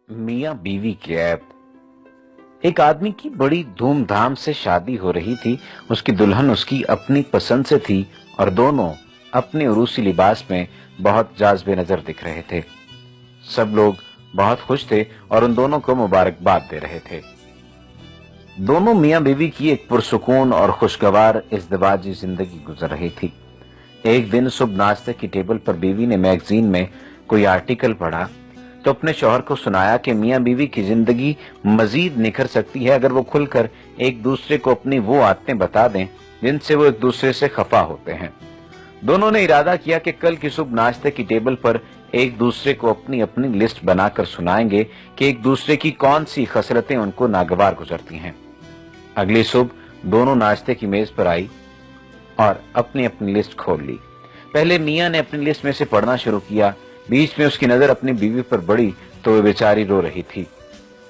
मियां बीवी की ऐब। एक आदमी की बड़ी धूमधाम से शादी हो रही थी। उसकी दुल्हन उसकी अपनी पसंद से थी और दोनों अपने उरूसी लिबास में बहुत जाज़बे नजर दिख रहे थे। सब लोग बहुत खुश थे और उन दोनों को मुबारकबाद दे रहे थे। दोनों मियां बीवी की एक पुरसुकून और खुशगवार इज़्दिवाजी जिंदगी गुजर रही थी। एक दिन सुबह नाश्ते की टेबल पर बीवी ने मैगजीन में कोई आर्टिकल पढ़ा तो अपने शौहर को सुनाया कि मियां बीवी की जिंदगी मजीद निखर सकती है अगर वो खुलकर एक दूसरे को अपनी वो आदतें बता दें जिनसे वो एक दूसरे से खफा होते हैं। दोनों ने इरादा किया कि कल की सुबह नाश्ते की टेबल पर एक दूसरे को अपनी अपनी लिस्ट बनाकर सुनाएंगे कि एक दूसरे की कौन सी खसलतें उनको नागवार गुजरती हैं। अगली सुबह दोनों नाश्ते की मेज पर आई और अपनी अपनी लिस्ट खोल ली। पहले मियां ने अपनी लिस्ट में से पढ़ना शुरू किया। बीच में उसकी नजर अपनी बीवी पर पड़ी तो वो बेचारी रो रही थी।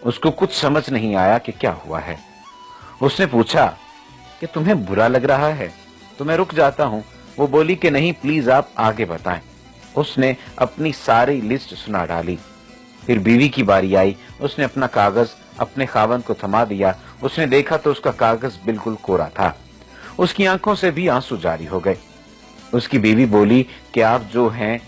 उसको कुछ समझ नहीं आया कि क्या हुआ है। उसने पूछा कि तुम्हें बुरा लग रहा है तो मैं रुक जाता हूँ। वो बोली कि नहीं, प्लीज आप आगे बताएं। उसने अपनी सारी लिस्ट सुना डाली। फिर बीवी की बारी आई। उसने अपना कागज अपने खावंद को थमा दिया। उसने देखा तो उसका कागज बिल्कुल कोरा था। उसकी आंखों से भी आंसू जारी हो गए। उसकी बीवी बोली कि आप जो हैं,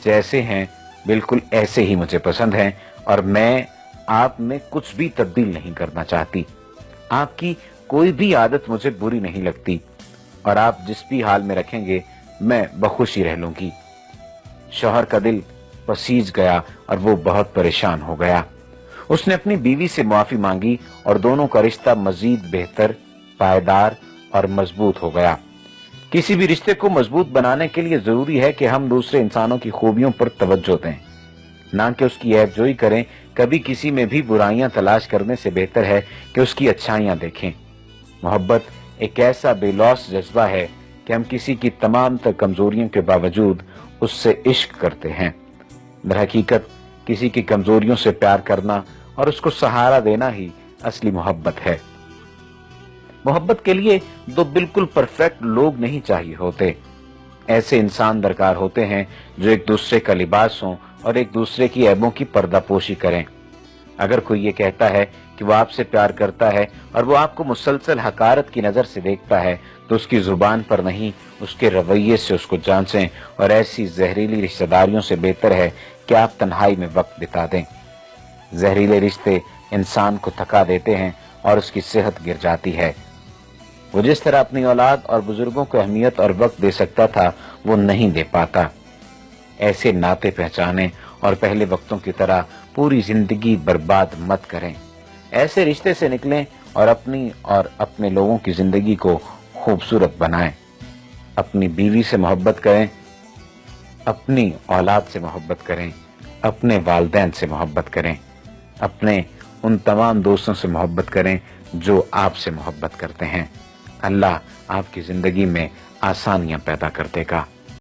जैसे हैं, बिल्कुल ऐसे ही मुझे पसंद हैं और मैं आप में कुछ भी तब्दील नहीं करना चाहती। आपकी कोई भी आदत मुझे बुरी नहीं लगती और आप जिस भी हाल में रखेंगे मैं बखुशी रह लूंगी। शौहर का दिल पसीज गया और वो बहुत परेशान हो गया। उसने अपनी बीवी से माफी मांगी और दोनों का रिश्ता मजीद बेहतर, पायदार और मजबूत हो गया। किसी भी रिश्ते को मजबूत बनाने के लिए जरूरी है कि हम दूसरे इंसानों की खूबियों पर तवज्जो दें, ना कि उसकी ऐबजोई करें। कभी किसी में भी बुराइयां तलाश करने से बेहतर है कि उसकी अच्छाइयां देखें। मोहब्बत एक ऐसा बेलौस जज्बा है कि हम किसी की तमाम तर कमजोरियों के बावजूद उससे इश्क करते हैं। दरहकीकत किसी की कमजोरियों से प्यार करना और उसको सहारा देना ही असली मोहब्बत है। मोहब्बत के लिए दो बिल्कुल परफेक्ट लोग नहीं चाहिए होते। ऐसे इंसान दरकार होते हैं जो एक दूसरे का लिबास हों और एक दूसरे की ऐबों की पर्दापोशी करें। अगर कोई ये कहता है कि वो आपसे प्यार करता है और वो आपको मुसलसल हकारत की नजर से देखता है तो उसकी जुबान पर नहीं, उसके रवैये से उसको जांचें और ऐसी जहरीली रिश्तेदारियों से बेहतर है कि आप तन्हाई में वक्त बिता दें। जहरीले रिश्ते इंसान को थका देते हैं और उसकी सेहत गिर जाती है। वो जिस तरह अपनी औलाद और बुजुर्गों को अहमियत और वक्त दे सकता था वो नहीं दे पाता। ऐसे नाते पहचानें और पहले वक्तों की तरह पूरी जिंदगी बर्बाद मत करें। ऐसे रिश्ते से निकलें और अपनी और अपने लोगों की जिंदगी को खूबसूरत बनाएं। अपनी बीवी से मोहब्बत करें, अपनी औलाद से मोहब्बत करें, अपने वालिदैन से मोहब्बत करें, अपने उन तमाम दोस्तों से मोहब्बत करें जो आपसे मोहब्बत करते हैं। अल्लाह आपकी जिंदगी में आसानियां पैदा कर देगा।